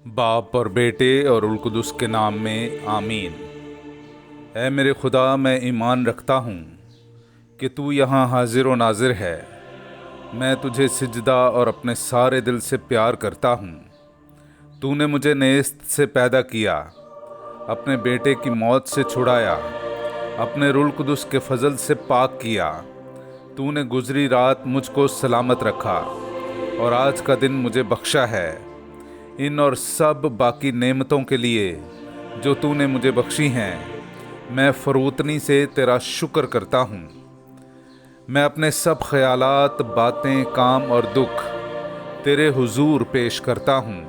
باپ اور بیٹے اور روح القدس کے نام میں آمین۔ اے میرے خدا، میں ایمان رکھتا ہوں کہ تو یہاں حاضر و ناظر ہے۔ میں تجھے سجدہ اور اپنے سارے دل سے پیار کرتا ہوں۔ تو نے مجھے نیست سے پیدا کیا، اپنے بیٹے کی موت سے چھڑایا، اپنے روح القدس کے فضل سے پاک کیا۔ تو نے گزری رات مجھ کو سلامت رکھا اور آج کا دن مجھے بخشا ہے۔ ان اور سب باقی نعمتوں کے لیے جو تو نے مجھے بخشی ہیں، میں فروتنی سے تیرا شکر کرتا ہوں۔ میں اپنے سب خیالات، باتیں، کام اور دکھ تیرے حضور پیش کرتا ہوں۔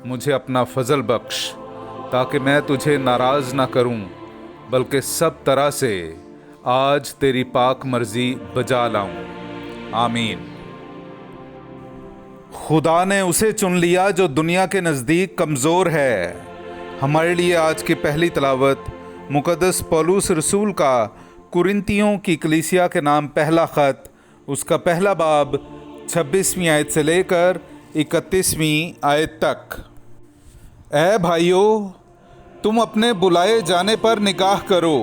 مجھے اپنا فضل بخش تاکہ میں تجھے ناراض نہ کروں، بلکہ سب طرح سے آج تیری پاک مرضی بجا لاؤں۔ آمین۔ خدا نے اسے چن لیا جو دنیا کے نزدیک کمزور ہے۔ ہمارے لیے آج کی پہلی تلاوت مقدس پولس رسول کا کرنتیوں کی کلیسیا کے نام پہلا خط، اس کا پہلا باب 26ویں آیت سے لے کر 31ویں آیت تک۔ اے بھائیو، تم اپنے بلائے جانے پر نگاہ کرو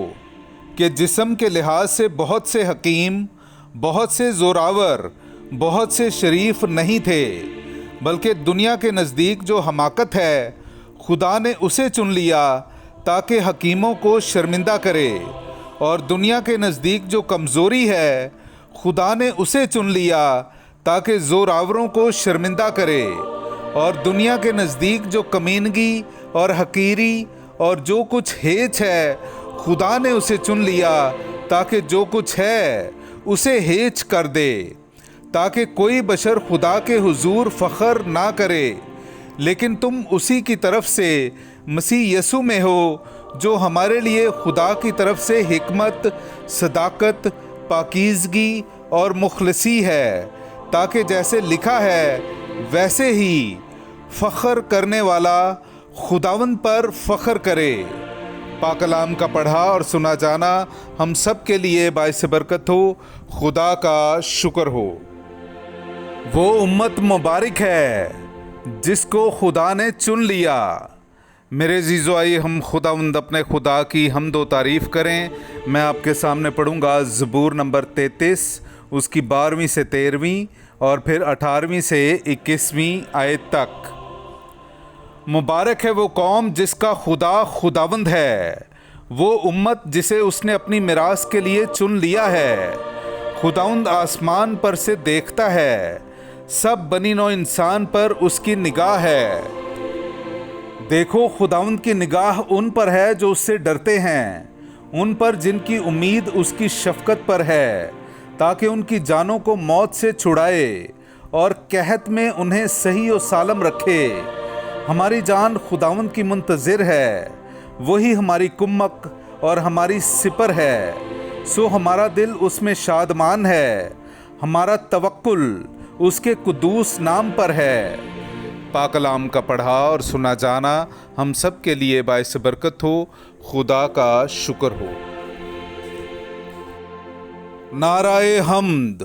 کہ جسم کے لحاظ سے بہت سے حکیم، بہت سے زوراور، بہت سے شریف نہیں تھے، بلکہ دنیا کے نزدیک جو حماقت ہے، خدا نے اسے چن لیا تاکہ حکیموں کو شرمندہ کرے، اور دنیا کے نزدیک جو کمزوری ہے، خدا نے اسے چن لیا تاکہ زوراوروں کو شرمندہ کرے، اور دنیا کے نزدیک جو کمینگی اور حقیری اور جو کچھ ہیچ ہے، خدا نے اسے چن لیا تاکہ جو کچھ ہے اسے ہیچ کر دے، تاکہ کوئی بشر خدا کے حضور فخر نہ کرے، لیکن تم اسی کی طرف سے مسیح یسوع میں ہو، جو ہمارے لیے خدا کی طرف سے حکمت، صداقت، پاکیزگی اور مخلصی ہے، تاکہ جیسے لکھا ہے ویسے ہی فخر کرنے والا خداوند پر فخر کرے۔ پاک کلام کا پڑھا اور سنا جانا ہم سب کے لیے باعث برکت ہو۔ خدا کا شکر ہو۔ وہ امت مبارک ہے جس کو خدا نے چن لیا۔ میرے عزیزو، آئیے ہم خداوند اپنے خدا کی حمد و تعریف کریں۔ میں آپ کے سامنے پڑھوں گا زبور نمبر 33، اس کی 12ویں سے 13ویں اور پھر 18ویں سے 21ویں آیت تک۔ مبارک ہے وہ قوم جس کا خدا خداوند ہے، وہ امت جسے اس نے اپنی میراث کے لیے چن لیا ہے۔ خداوند آسمان پر سے دیکھتا ہے، سب بنی نوع انسان پر اس کی نگاہ ہے۔ دیکھو، خداوند کی نگاہ ان پر ہے جو اس سے ڈرتے ہیں، ان پر جن کی امید اس کی شفقت پر ہے، تاکہ ان کی جانوں کو موت سے چھڑائے اور قحط میں انہیں صحیح و سالم رکھے۔ ہماری جان خداوند کی منتظر ہے، وہی ہماری کمک اور ہماری سپر ہے، سو ہمارا دل اس میں شادمان ہے، ہمارا توکل اس کے قدوس نام پر ہے۔ پاک کلام کا پڑھا اور سنا جانا ہم سب کے لیے باعث برکت ہو۔ خدا کا شکر ہو۔ نعرہ حمد۔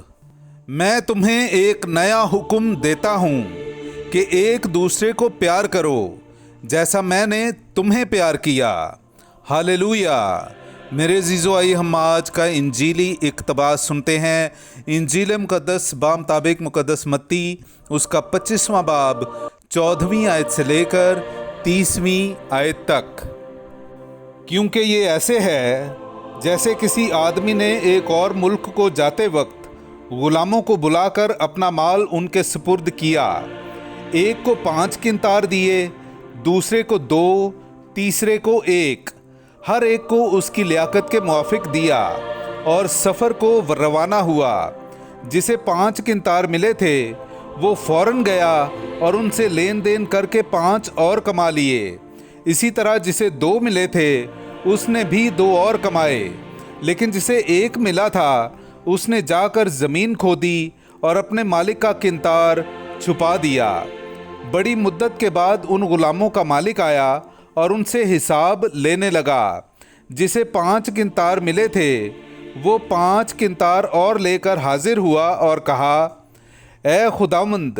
میں تمہیں ایک نیا حکم دیتا ہوں کہ ایک دوسرے کو پیار کرو جیسا میں نے تمہیں پیار کیا۔ ہاللویا۔ میرے عزیزو، آئیے ہم آج کا انجیلی اقتباس سنتے ہیں۔ انجیل مقدس بمطابق مقدس متی، اس کا 25واں باب 14ویں آیت سے لے کر 30ویں آیت تک۔ کیونکہ یہ ایسے ہے جیسے کسی آدمی نے ایک اور ملک کو جاتے وقت غلاموں کو بلا کر اپنا مال ان کے سپرد کیا۔ ایک کو 5 قنطار دیے، دوسرے کو 2، تیسرے کو 1، ہر ایک کو اس کی لیاقت کے موافق دیا، اور سفر کو روانہ ہوا۔ جسے 5 قنطار ملے تھے وہ فوراً گیا اور ان سے لین دین کر کے 5 اور کما لیے۔ اسی طرح جسے 2 ملے تھے اس نے بھی 2 اور کمائے، لیکن جسے 1 ملا تھا اس نے جا کر زمین کھودی اور اپنے مالک کا قنطار چھپا دیا۔ بڑی مدت کے بعد ان غلاموں کا مالک آیا اور ان سے حساب لینے لگا۔ جسے 5 قنطار ملے تھے وہ 5 قنطار اور لے کر حاضر ہوا اور کہا، اے خداوند،